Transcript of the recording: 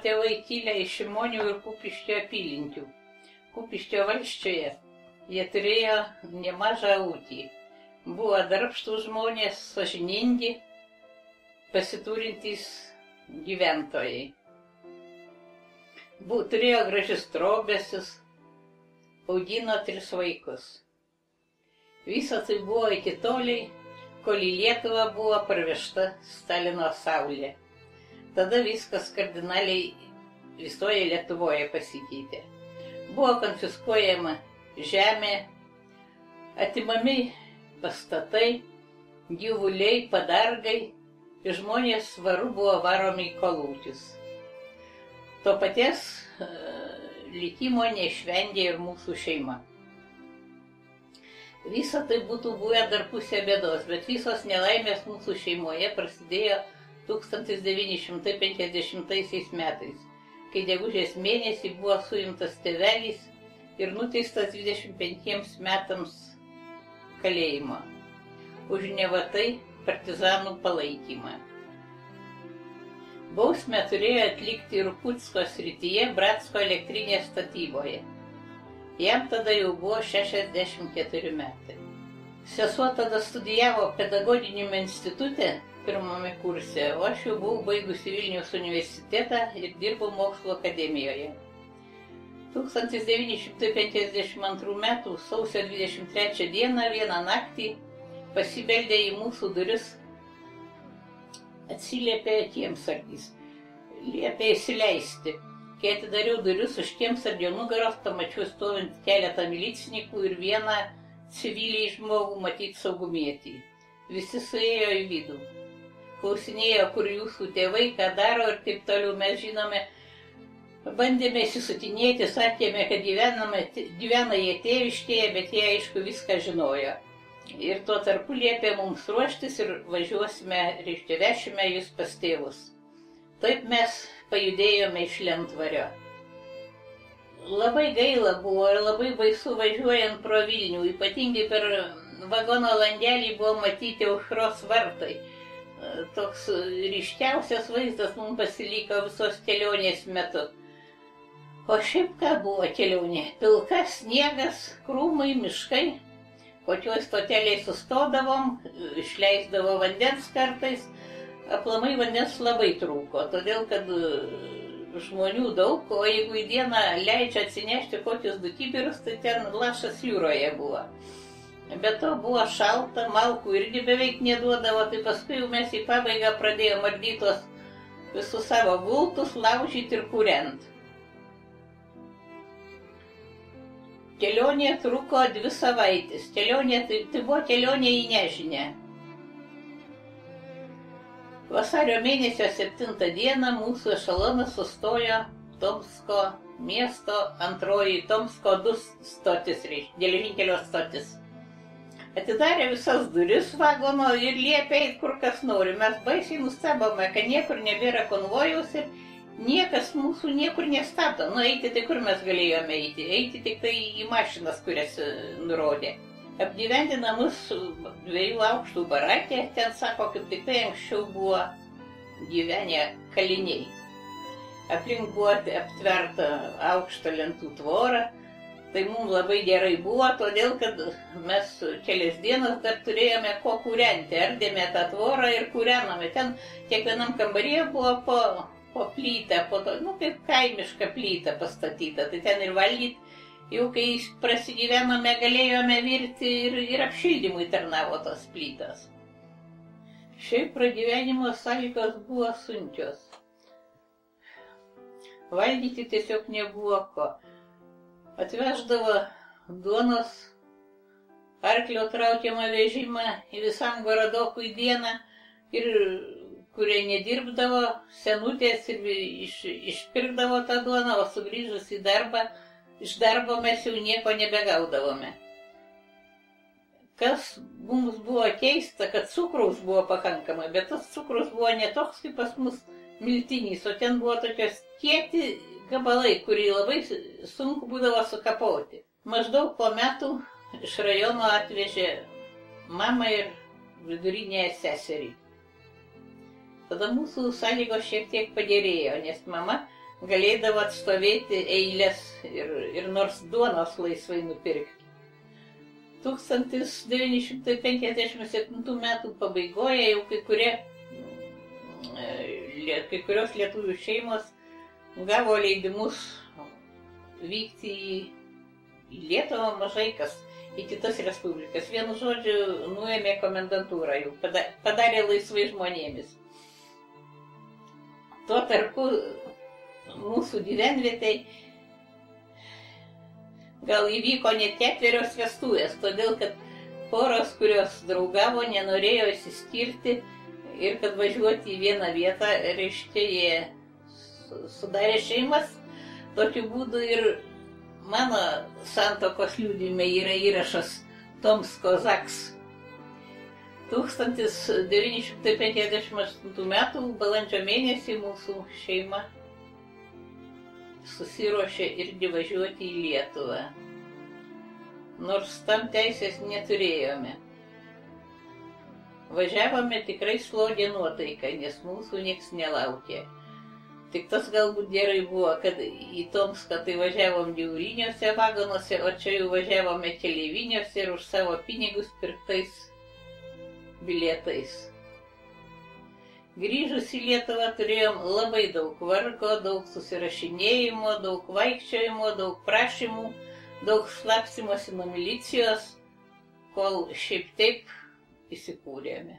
tėvai kilę iš Šimonių ir Kupiškio apylinkių. Kupiškio valsčioje jie turėjo nemažą ūkį. Buvo darbštūs žmonės, sąžiningi, pasiturintys gyventojai. Turėjo gražius trobesius, augino 3 vaikus. Visa tai buvo iki toliai, kol į Lietuvą buvo parvežta Stalino saulė. Tada viskas kardinaliai visoje Lietuvoje pasikeitė. Buvo konfiskuojama žemė, atimami pastatai, gyvuliai, padargai, ir žmonės varu buvo varomi į kolūkius. To paties likimo neišvengė ir mūsų šeima. Visa tai būtų buvę dar pusė bėdos, bet visos nelaimės mūsų šeimoje prasidėjo 1950 metais, kai gegužės mėnesį buvo suimtas tėvelis ir nuteistas 25 metams kalėjimo už neva tai partizanų palaikymą. Bausmę turėjo atlikti Irkutsko srityje Bratsko elektrinės statyboje. Jam tada jau buvo 64 metai. Sesuo tada studijavo pedagoginiame institute pirmame kurse, o aš jau buvau baigusi Vilniaus universitetą ir dirbau mokslo akademijoje. 1952 m. sausio 23 dieną vieną naktį pasibeldė į mūsų duris, atsiliepė kiemsargis, liepė įsileisti. Kai atidariau duris už kiemsargio nugaros, pamačiau stovint keletą milicininkų ir vieną civiliai žmogų, matyt saugumietį. Visi suėjo į vidų. Klausinėjo, kur jūsų tėvai, ką daro ir taip toliau. Mes žinome, bandėme įsisutinėti, sakėme, kad gyvena jie tėviškėje, bet jie aišku viską žinojo. Ir tuo tarpu liepė mums ruoštis ir važiuosime, reiškia, vešime jūs pas tėvus. Taip mes pajudėjome iš Lentvario. Labai gaila buvo ir labai baisu važiuojant pro Vilnių, ypatingai per vagono langelį buvo matyti aušros vartai. Toks ryškiausias vaizdas mums pasiliko visos kelionės metu. O šiaip ką buvo kelionė? Pilka, sniegas, krūmai, miškai. Kokioj stoteliai sustodavom, išleisdavo vandens kartais, aplamai vandens labai trūko, todėl kad žmonių daug, o jeigu į dieną leidžia atsinešti kokius 2 kibirus, tai ten lašas jūroje buvo. Be to buvo šalta, malkų irgi beveik neduodavo, tai paskui mes į pabaigą pradėjome ardytos visus savo gultus, laužyti ir kūrent. Kelionė truko 2 savaitės. Tai buvo kelionė į nežinę. Vasario mėnesio 7 dieną mūsų ešelonas sustojo Tomsko miesto antroji Tomsko 2 stotis, geležinkelio stotis. Atidarė visas duris vagono ir liepė eit kur kas nori. Mes baisiai nustebome, kad niekur nebėra konvojaus ir niekas mūsų niekur nestabdo. Nu, eiti tai kur mes galėjome eiti? Eiti tik tai į mašinas, kurias nurodė. Apgyvendina mus 2 aukštų barakė, ten sako, kaip tik tai anksčiau buvo gyvenę kaliniai. Aplink buvo aptverta aukšta lentų tvora, tai mums labai gerai buvo, todėl kad mes kelias dienas dar turėjome ko kūrenti, ardėme tą tvorą ir kūrenome. Ten kiekvienam kambaryje buvo po plytą, kaip kaimiška plyta pastatyta, tai ten ir valgyti, jau kai prasigyvenome, galėjome virti ir apšildymui tarnavo tos plytas. Šiaip pragyvenimo sąlygos buvo sunkios. Valgyti tiesiog nebuvo ko. Atveždavo duonos, arklio traukiamą vežimą į visam Gorodokui dieną ir kurie nedirbdavo, senutės ir išpirkdavo tą duoną, o sugrįžus į darbą, iš darbo mes jau nieko nebegaudavome. Kas mums buvo keista, kad cukraus buvo pakankamai, bet tas cukraus buvo ne toks kaip pas mus miltinys, o ten buvo tokios kieti gabalai, kurį labai sunku būdavo sukapoti. Maždaug po metų iš rajono atvežė mamą ir vidurinę seserį. Tada mūsų sąlygos šiek tiek pagerėjo, nes mama galėdavo atstovėti eilės ir nors duonos laisvai nupirkti. 1957 metų pabaigoje jau kai kurios lietuvių šeimos gavo leidimus vykti į Lietuvą, mažai kas į kitas respublikas. Vienu žodžiu, nuėmė komendantūrą, jau padarė laisvai žmonėmis. Tuo tarpu mūsų gyvenvietei gal įvyko net 4 vestuvės, todėl kad poros, kurios draugavo, nenorėjo išsiskirti ir kad važiuoti į vieną vietą, reiškia, jie sudarė šeimas. Tokiu būdu ir mano santuokos liudijime yra įrašas Tomsko Zaks. 1958 metų balandžio mėnesį mūsų šeima susiruošė irgi važiuoti į Lietuvą, nors tam teisės neturėjome. Važiavome tikrai slogė nuotaika, nes mūsų nieks nelaukė. Tik tas galbūt gerai buvo, kad į Tomską tai važiavom jūriniuose vagonuose, o čia jau važiavome keleiviniuose ir už savo pinigus pirktais bilietais. Grįžus į Lietuvą turėjom labai daug vargo, daug susirašinėjimo, daug vaikščiojimo, daug prašymų, daug slapstymosi nuo milicijos, kol šiaip taip įsikūrėme.